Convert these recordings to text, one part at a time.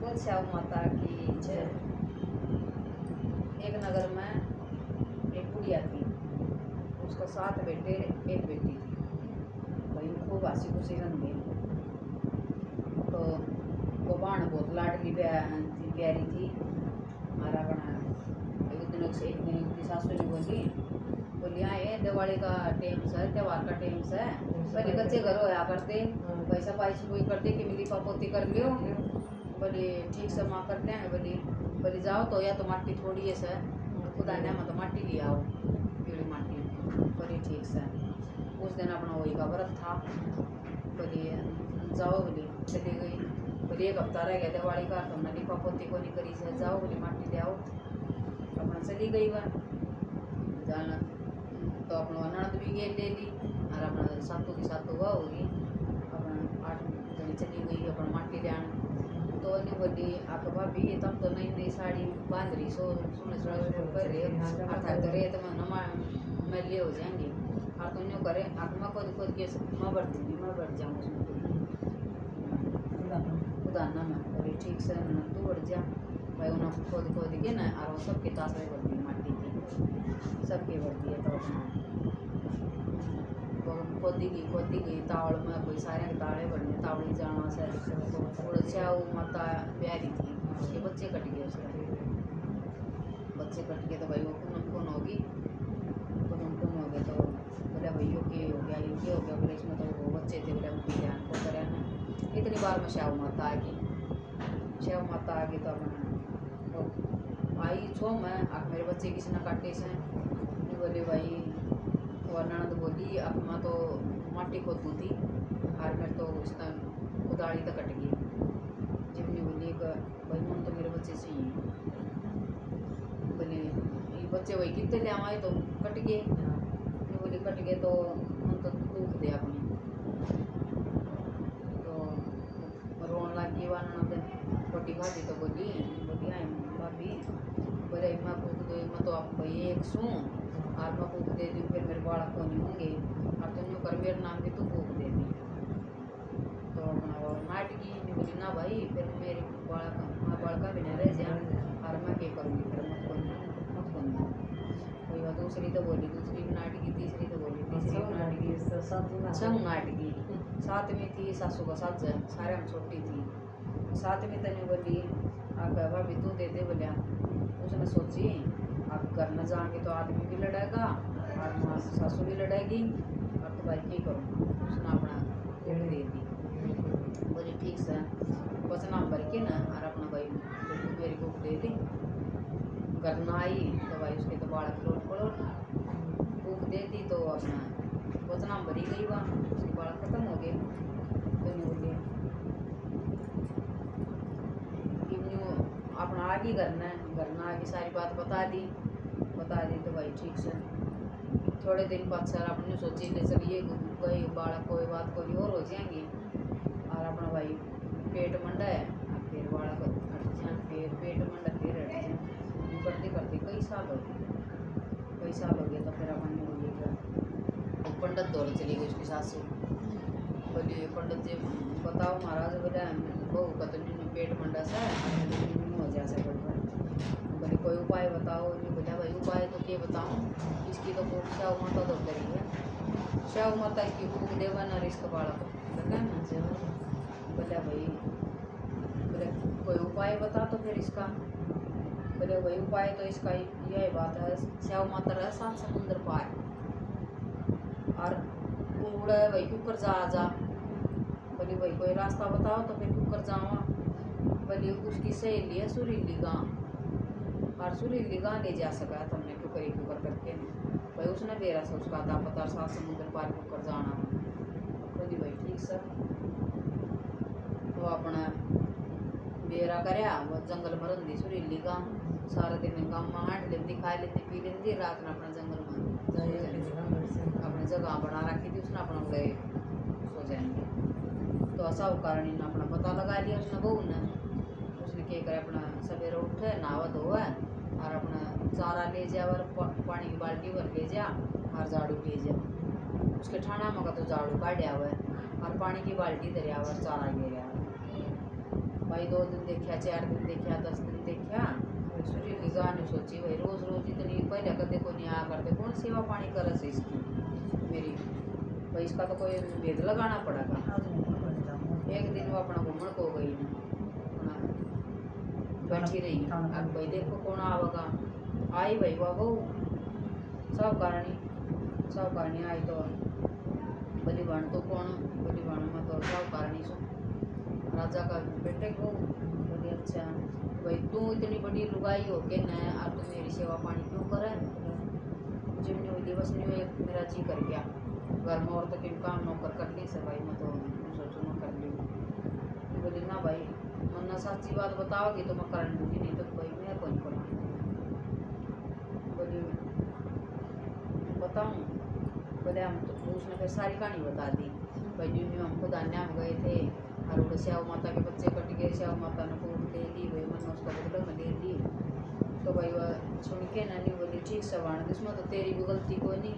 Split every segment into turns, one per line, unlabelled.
बोल श्याम माता की जय। एक नगर में एक बुढ़िया थी, उसका 7 बेटे एक बेटी थी। भाई खूब हंसी खुशी रंगे। तो वो बाण बहुत लाडली प्यारी थी। हमारा बना एक दिन उसकी सासू ने बोली हाँ ये दिवाली का टाइम से, त्योहार का टाइम से पहले कच्चे घर होया करते, पैसा पाइस कोई करते कि मिली पापोती कर लियो। बोली ठीक से माँ कर देंगे। बोली जाओ तो या तो माटी थोड़ी है सर, खुदा ने मत माटी ले आओ, पीली माटी। बोली ठीक से। उस दिन अपना वही का व्रत था। बोली जाओ, बोली चली गई। बोली एक हफ्ता रह गया दिवाली का, तुमने लिपा पोती को नहीं करी से, जाओ बोली माटी ले आओ। अपना चली गई वह जाना। तो अपना ननद भी गेल ले ली और अपना सातों की सातों हुआ होगी। अपना 8 जनी चली गई अपना माटी ले आने। तो नहीं बोली आप भाभी तुम तो नई नई साड़ी बांध रही सो सुने कर रहे अर्थात तो रेत में मैले हो जाएंगे और तुम यूँ करे आप मैं खुद के मैं बढ़ जाऊँ उसमें खुदाना में। बोली ठीक से तू बढ़ जा भाई। उन्होंने खोद के ना और वो सबके तासरे बढ़ दी माटी थी सबके बढ़ दिए। तो खोदी गई तावड़ में कोई सारे ताड़े बढ़ने तावड़ी जाना से उड़छा माता प्यारी थी। उसके बच्चे कट गए, उसके बच्चे कट गए। तो भाई वो खून होगी खून हो गया। तो बोला भाई यो के हो गया बोले इसमें तो वो बच्चे थे। बोला उनकी ध्यान को करे ना। इतनी बार में श्याव माता आ गई। तो अपना आई छो मैं आप मेरे बच्चे किसी ने काटे से। बोले भाई और ननद बोली अब मैं तो माटी खोदू थी और मेरे तो उस टाइम कुदाड़ी तक कट गई। जिमनी बोली भाई मन तो मेरे बच्चे से ही बोले ये बच्चे वही कितने ले आए तो कट गए। बोली कट गए तो मन तो दुख दे अपनी। तो रोन लग गई वह ननद छोटी भाभी। तो बोली आई भाभी बोले मैं फूक दो मैं तो आप भाई एक सूँ और मैं फूक दे दूँ फिर मेरे बालक को नहीं होंगे और तुम यूँ कर मेरे नाम भी तो फूक दे दी। तो अपना नाट की नहीं बोली ना भाई फिर मेरे बालका भी नहीं रह जाए और मैं क्या करूँगी फिर मत को कोई बात। दूसरी तो बोली दूसरी भी नाटकी, तीसरी तो बोली तीसरी भी नाटकी, 6 नाटकी। 7वीं थी सासू का साथ सारे हम छोटी थी। 7वीं तने बोली आप भाभी तू दे दे। बोलिया उसने सोची आप घर में जाएंगे तो आदमी भी लड़ेगा और माँ सासू भी लड़ेगी और तो भाई क्या करूँ। उसने अपना कुक दे दी। बोली ठीक से वचना भर के ना और अपना भाई मेरी कुक दे दी। घर ना आई तो भाई उसके तो बालक लोट पड़ो कुक दे दी। तो अपना वचना भरी गई वहाँ उसके बालक खत्म हो गए। तो नहीं बोली अपना आगे घर ना आगे सारी बात बता दी। तो भाई ठीक से थोड़े दिन बाद सर अपने सोची ले चलिए कोई बालक कोई बात कोई और हो जाएंगी और अपना भाई पेट मंडा है फिर बालक हट जाए फिर पेट मंडा फिर हट जाए करते कई साल हो गए। तो फिर अपन बोलिए पंडित दौड़ चली गई उसकी सासू। बोलिए पंडित जी बताओ महाराज। बोला बहू का तो पेट मंडा सा हो जा सके। बोले कोई उपाय बताओ। नहीं बोला भाई उपाय तो क्या बताऊँ इसकी तो भूख श्याव माता तो करी है। श्याव माता की भूख देवा न इसका बालक बोला भाई बोले कोई उपाय बता तो फिर इसका। बोले वही उपाय तो इसका यही बात है श्याव माता रहा 7 समुद्र पार और उड़ा वही कुकर जा। बोली वही कोई रास्ता बताओ तो फिर कुकर जावा। बोली उसकी सहेली है सुरीली गाँव और सुरीली गाँव नहीं जा सका तुमने कुकर करके भाई उसने बेरा से उसका था पता 7 समुद्र पार कुकर जाना। बोली भाई ठीक सर। तो अपना बेरा करया वो जंगल में रंदी सुरीली गाँव सारा दिन गाँव में हांड लेती खा लेती पी लेती रात में अपना जंगल में अपनी जगह बना रखी थी उसने अपना गए सो जाएंगे। तो ऐसा कारण इन्हें अपना पता लगा लिया उसने बहू ने। उसने क्या करे अपना सवेरे उठे नहावा धोआ और अपना चारा ले जा और पानी की बाल्टी भर ले जा और झाड़ू ले जा। उसके ठाणा में का तो झाड़ू काढ़िया हुआ और पानी की बाल्टी दरिया और चारा ले गया। भाई 2 दिन देखा, 4 दिन देखा, 10 दिन देखा, सूर्य निगाह ने सोची भाई रोज रोज इतनी पहले कदे को नहीं आ करते कौन सेवा पानी करे से इसकी मेरी भाई इसका तो कोई भेद लगाना पड़ेगा। एक दिन वो अपना घूमन को गई अपना बैठी रही, अब भाई देखो कौन आवेगा, आई भाई बाबू सब कारणी आई तो बली बन तो कौन बली बन में तो सब कारणी सो राजा का बेटे को बोली अच्छा भाई तू इतनी बड़ी लुगाई हो के न अब तू मेरी सेवा पानी क्यों करे, मुझे भी नहीं दिवस नहीं हुए मेरा जी कर गया घर में और तो किन काम नौकर कर ली से भाई मैं तो सोचूँ मैं कर ली। बोली ना भाई वरना सच्ची बात बताओगी तो मैं कर लूँगी नहीं तो भाई मैं कौन करूँ। बोली बताऊँ, बोले हम तो उसने फिर सारी कहानी बता दी भाई जो हम खुद आने हम गए थे और वो श्याव माता के बच्चे कट गए, श्याव माता ने खूब ले ली भाई मैंने उसका बदला में ले ली। तो भाई वह सुन के नानी बोली ठीक से वाण इसमें तो तेरी भी गलती कोई नहीं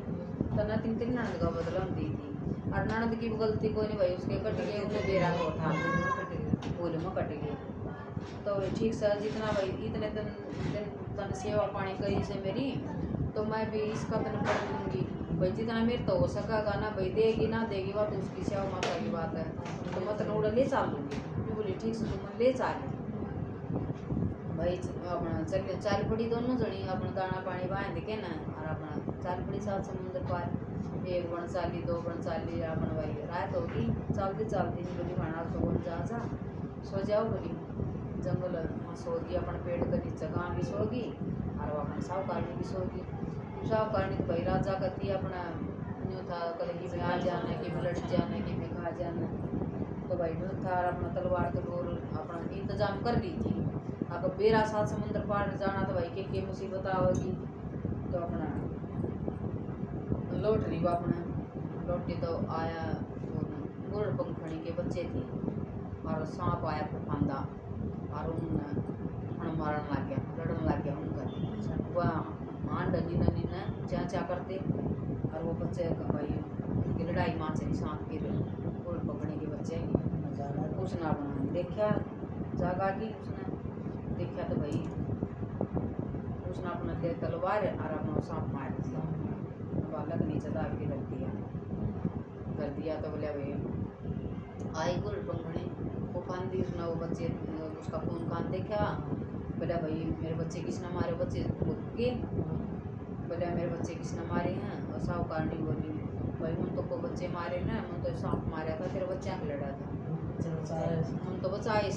तो ना तीन तीन ननद का बदला दी थी और ननद की भी गलती कोई नहीं भाई उसके कट गए उन्हें दे रहा था बोले में कट गए। तो ठीक से जितना भाई इतने दिन तन सेवा पानी करी से मेरी तो मैं भी इसका तन कर दूँगी भाई जितना मेरे तो हो सकेगा ना भाई देगी ना देगी बात उसकी सेवा माता की बात है तो मैं तन उड़ा ले चाल लूँगी। बोली ठीक से तुम ले चाल भाई अपना चल चाल पड़ी दोनों जनी अपना दाना पानी बांध के ना और अपना चाल पड़ी 7 समुंदर पार 1 बन चाली 2 बन चाली अपना भाई रात होगी चलती चलती नहीं बोली भाना तो बोल जा सो जाओ बोली जंगल में सोगी अपना पेड़ के नीचे गाँव भी सोगी और अपना साहूकारणी भी सोगी। साहूकारणी तो भाई राजा करती अपना न्यू था कल कि में आ जाना कि में लड़ जाना कि में खा जाना तो भाई न्यू था अपना तलवार तलूर अपना इंतजाम कर ली थी। अगर बेरा 7 समुंदर पार जाना तो भाई के मुसीबत आओगी तो अपना लौट रही अपना लौटी तो आया गुड़ पंखड़ी के बच्चे थे और सांप आया फंदा और उन मारन लग गया लड़न लग गया उनका वह मान नीना नीना चा करते और वो बच्चे भाई उनकी लड़ाई माँ चली सांप की गुड़ पकड़ने के बच्चे उसने अपना देखा जागा की उसने देखा तो भाई उसने अपना दे तलवार और अपना सांप मार दिया बालक नीचे दाब के कर दिया तो बोले भाई आई गुड़ पंखड़ी वो फांदी उसने वो बच्चे उसका खून खान देखा बोला भाई मेरे बच्चे किसने मारे बच्चे के बोले मेरे बच्चे किसने मारे हैं और साहूकारणी बोली भाई उन तो को बच्चे मारे ना उन तो सांप मारा था तेरे बच्चा के लड़ा था हम तो बचाए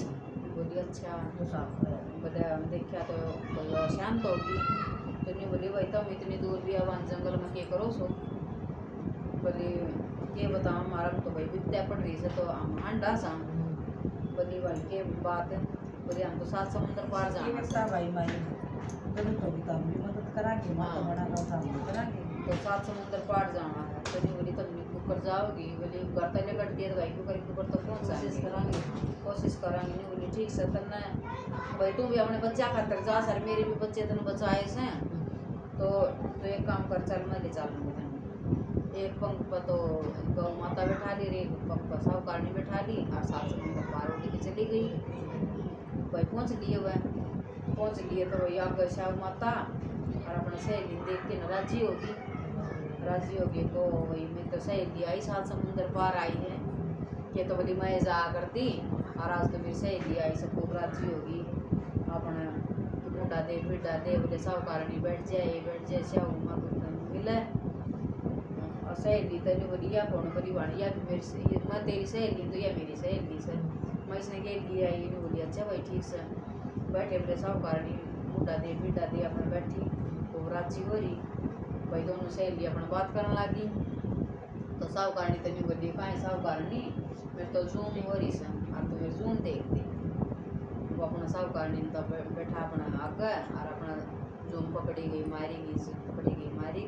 बोली अच्छा बोले देखा तो बोला शांत होगी तो नहीं बोली भाई तुम इतनी दूर भी आवान जंगल में क्या करो सो बोली ये बताओ हमारा तो भाई विद्या पड़ रही से तो हम अंडा सा बोली भाई के बात है बोली हम तो 7 समुंदर पार जाना
भाई माई भी मदद करांगे
तो 7 समुंदर पार जाना है तो नहीं बोली तुम ऊपर जाओगी बोली घर तले कट दिया तो भाई को करीब ऊपर तो पहुँच कोशिश करांगे नहीं बोली ठीक से तब भाई तू भी अपने बच्चा खातर जा सर मेरे भी बच्चे तेन बचाए से तो एक काम कर चल मैं ले चलूँगा एक पंख पर तो गौ माता बैठा ली रे पंख पर साहूकारणी बैठा ली और 7 समुंदर पार होने की चली गई भाई पहुँच लिए तो वही आगे श्याव माता और अपने सहेली देख के राजी होगी तो वही मैं तो सहेली आई 7 समुंदर पार आई है कि तो बोली मैं जा करती और आज तो मेरी सहेली आई सब खूब राजी होगी अपना मुंडा दे बिड्डा दे बोले साहूकारणी बैठ जाए श्याव माता मिले और सहेली तो नहीं बोली या कौन बोली वाणी या मेरी मैं तेरी सहेली तो या मेरी सहेली से मैं इसने के लिए आई नहीं बोली अच्छा भाई ठीक से बैठे बोले साहूकारणी मुंडा दे बिड्डा दे अपना बैठी तो राजी हो रही भाई दोनों सहेली अपना बात करने लगी तो साहूकारणी तो नहीं बोली कहाँ साहूकारणी मेरे तो जूम हो रही से और तो मेरे जूम देखते वो अपना साहूकारणी तो बैठा अपना आगे और अपना जूम पकड़ी गई मारी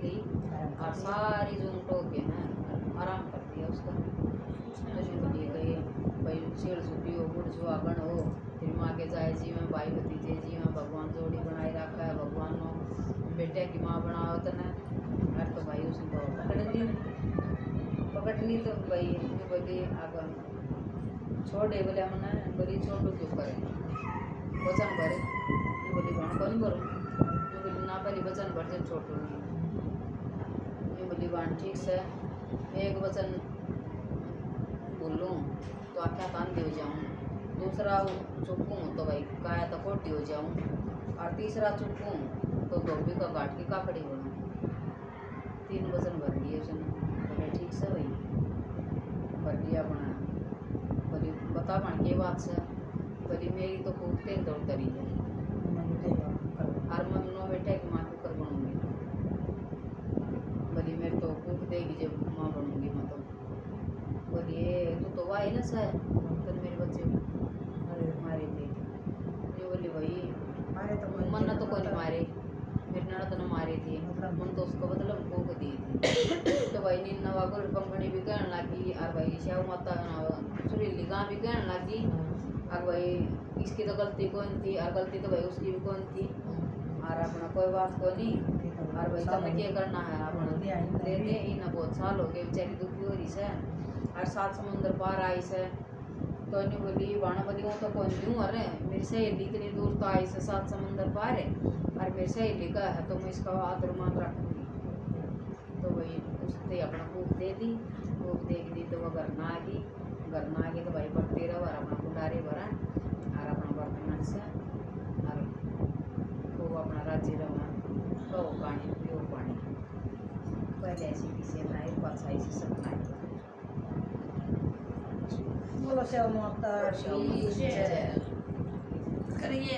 गई और सारी जूम टोक के ना आराम कर दिया उसका उसने बोली गई भाई शेर सुखी हो बुढ़ सुहागन हो फिर माँ के जाए जी में भाई भतीजे जी में भगवान जोड़ी बनाए रखा है भगवान नो बेटे की माँ बनाओ तो ना यार तो भाई उसने तो पकड़ ली तो भाई बोली आगे छोड़े बोले हमने बोली छोड़ो क्यों करे वचन भरे ये बोली बाण कौन भरूँ ये बोली ना पहले वचन भर जब छोड़ दूँगी ये बोली बाण ठीक से एक वचन बोलूँ तो आख्या कांदी हो जाऊँ दूसरा चुपूँ तो भाई काया तो खोटी हो जाऊँ और तीसरा चुपूँ तो धोबी का काट के काकड़ी हो 3 वचन भर लिए उसने बोले ठीक से भाई भर लिया बना बोली बता बन के बात से बोली मेरी तो खूब तेल दौड़ करी है और मैं नो बेटा की माँ कुकर बनूंगी बोली मेरे तो खूब देगी जब माँ बनूंगी मैं तो बोलिए तू तो वाई ना सर फिर मेरे बच्चे मारे थे ये बोली भाई मन ना तो कोई नहीं मारे मेरे ननद ने मारे थे मन तो उसको मतलब भूख दी थी तो भाई नीन नवा को पंखड़ी भी कहने लगी और भाई श्याव माता सुरीली गाँ भी कहने लगी और भाई इसकी तो गलती कौन थी और गलती तो भाई उसकी भी कौन थी और अपना कोई बात को नहीं और भाई तब क्या करना है अपना लेते इन बहुत साल हो गए बेचारी दुखी हो रही से और 7 समुंदर पार आई से तो नहीं बोली बाणा बोली वो तो कौन नहीं अरे मेरी सहेली इतनी दूर तो आई से 7 समुंदर पार है और मेरी सहेली का है तो मैं इसका आदर मान रखूँगी तो वही उसने अपना भूख दे दी भूख दे दी तो वो घर ना आ गई तो भाई बढ़ते रहो और अपना कुंडारे भरा और अपना बर्तन से और खूब अपना राज्य रहा तो पानी पियो पानी पहले ऐसी किसी बनाई पाछा ऐसी सब बनाई
बोलो श्याव माता
श्याव माता
करिए